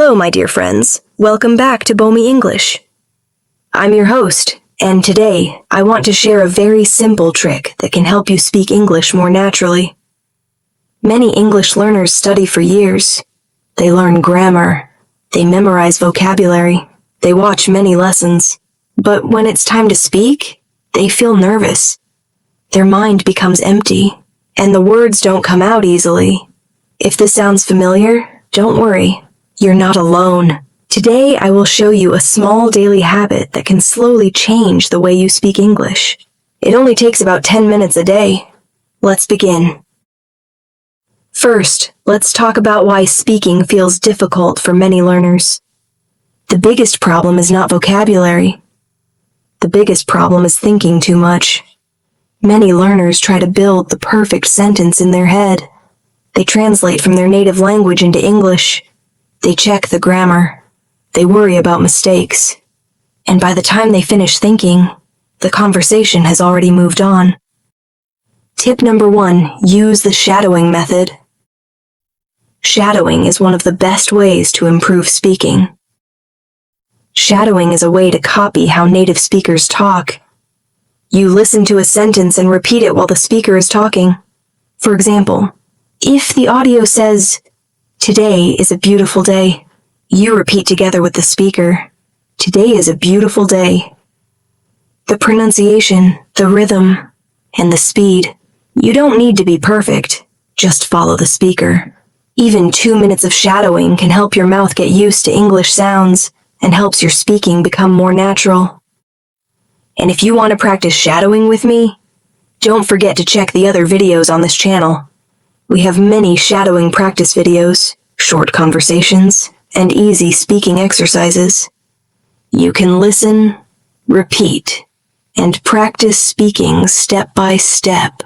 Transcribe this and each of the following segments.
Hello, my dear friends. Welcome back to Bomi English. I'm your host, and today I want to share a very simple trick that can help you speak English more naturally. Many English learners study for years. They learn grammar. They memorize vocabulary. They watch many lessons. But when it's time to speak, they feel nervous. Their mind becomes empty, and the words don't come out easily. If this sounds familiar, don't worry. You're not alone. Today, I will show you a small daily habit that can slowly change the way you speak English. It only takes about 10 minutes a day. Let's begin. First, let's talk about why speaking feels difficult for many learners. The biggest problem is not vocabulary. The biggest problem is thinking too much. Many learners try to build the perfect sentence in their head. They translate from their native language into English. They check the grammar. They worry about mistakes. And by the time they finish thinking, the conversation has already moved on. Tip number 1, use the shadowing method. Shadowing is one of the best ways to improve speaking. Shadowing is a way to copy how native speakers talk. You listen to a sentence and repeat it while the speaker is talking. For example, if the audio says, "Today is a beautiful day," you repeat together with the speaker, "Today is a beautiful day." The pronunciation, the rhythm, and the speed. You don't need to be perfect. Just follow the speaker. Even 2 minutes of shadowing can help your mouth get used to English sounds and helps your speaking become more natural. And if you want to practice shadowing with me, don't forget to check the other videos on this channel. We have many shadowing practice videos, short conversations, and easy speaking exercises. You can listen, repeat, and practice speaking step by step.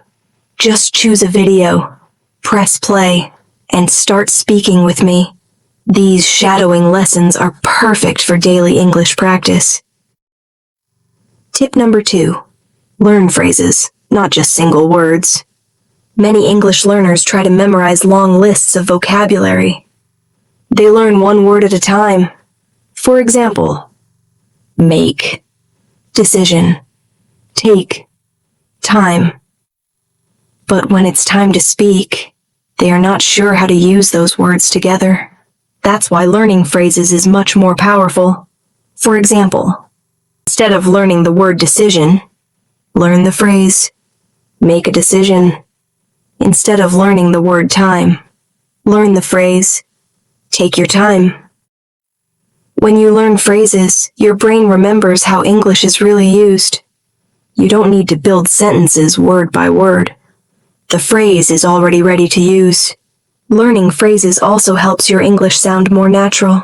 Just choose a video, press play, and start speaking with me. These shadowing lessons are perfect for daily English practice. Tip number 2, learn phrases, not just single words. Many English learners try to memorize long lists of vocabulary. They learn one word at a time. For example, make, decision, take, time. But when it's time to speak, they are not sure how to use those words together. That's why learning phrases is much more powerful. For example, instead of learning the word decision, learn the phrase, make a decision. Instead of learning the word time, learn the phrase, take your time. When you learn phrases, your brain remembers how English is really used. You don't need to build sentences word by word. The phrase is already ready to use. Learning phrases also helps your English sound more natural.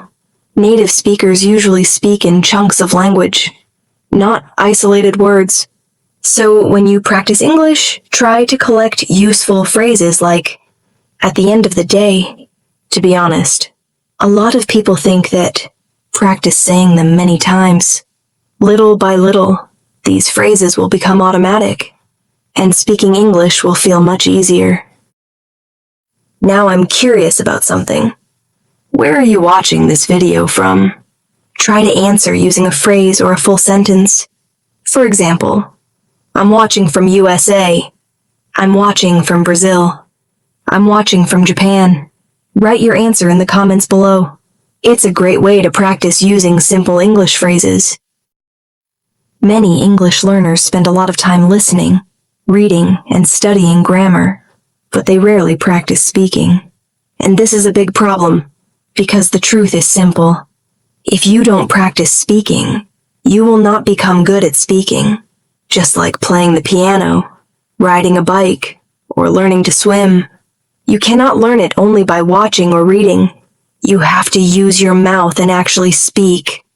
Native speakers usually speak in chunks of language, not isolated words. So when you practice English, try to collect useful phrases like, at the end of the day. To be honest, a lot of people think that practice saying them many times. Little by little, these phrases will become automatic, and speaking English will feel much easier. Now I'm curious about something. Where are you watching this video from? Try to answer using a phrase or a full sentence. For example, I'm watching from USA. I'm watching from Brazil. I'm watching from Japan. Write your answer in the comments below. It's a great way to practice using simple English phrases. Many English learners spend a lot of time listening, reading, and studying grammar, but they rarely practice speaking. And this is a big problem, because the truth is simple. If you don't practice speaking, you will not become good at speaking. Just like playing the piano, riding a bike, or learning to swim. You cannot learn it only by watching or reading. You have to use your mouth and actually speak.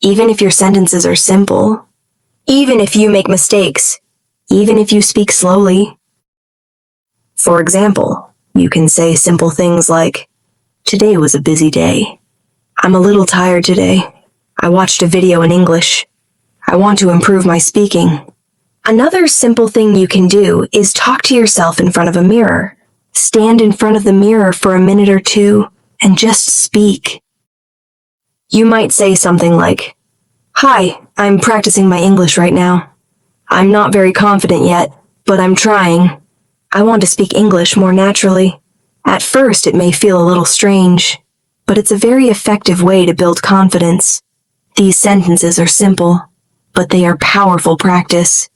Even if your sentences are simple, even if you make mistakes, even if you speak slowly. For example, you can say simple things like, "Today was a busy day. I'm a little tired today. I watched a video in English. I want to improve my speaking." Another simple thing you can do is talk to yourself in front of a mirror. Stand in front of the mirror for a minute or two and just speak. You might say something like, "Hi, I'm practicing my English right now. I'm not very confident yet, but I'm trying. I want to speak English more naturally." At first, it may feel a little strange, but it's a very effective way to build confidence. These sentences are simple, but they are powerful practice.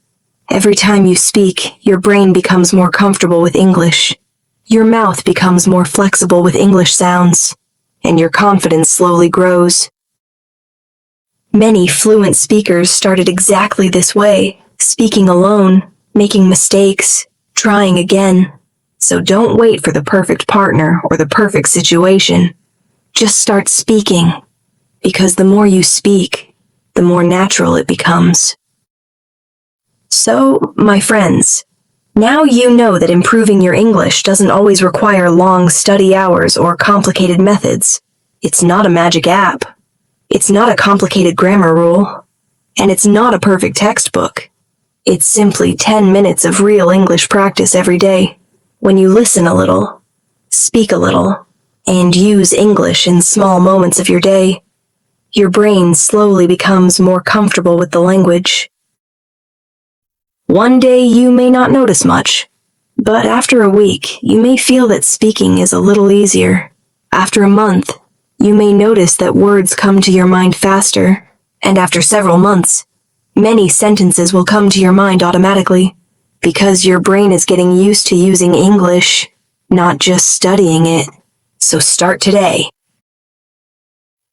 Every time you speak, your brain becomes more comfortable with English. Your mouth becomes more flexible with English sounds, and your confidence slowly grows. Many fluent speakers started exactly this way, speaking alone, making mistakes, trying again. So don't wait for the perfect partner or the perfect situation. Just start speaking, because the more you speak, the more natural it becomes. So, my friends, now you know that improving your English doesn't always require long study hours or complicated methods. It's not a magic app. It's not a complicated grammar rule. And it's not a perfect textbook. It's simply 10 minutes of real English practice every day. When you listen a little, speak a little, and use English in small moments of your day, your brain slowly becomes more comfortable with the language. One day you may not notice much, but after a week you may feel that speaking is a little easier. After a month, you may notice that words come to your mind faster, and after several months, many sentences will come to your mind automatically, because your brain is getting used to using English, not just studying it. So start today.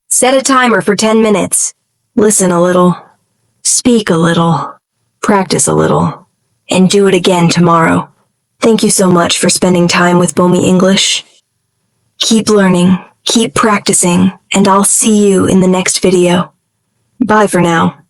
Set a timer for 10 minutes. Listen a little. Speak a little. Practice a little. And do it again tomorrow. Thank you so much for spending time with Bomi English. Keep learning, keep practicing, and I'll see you in the next video. Bye for now.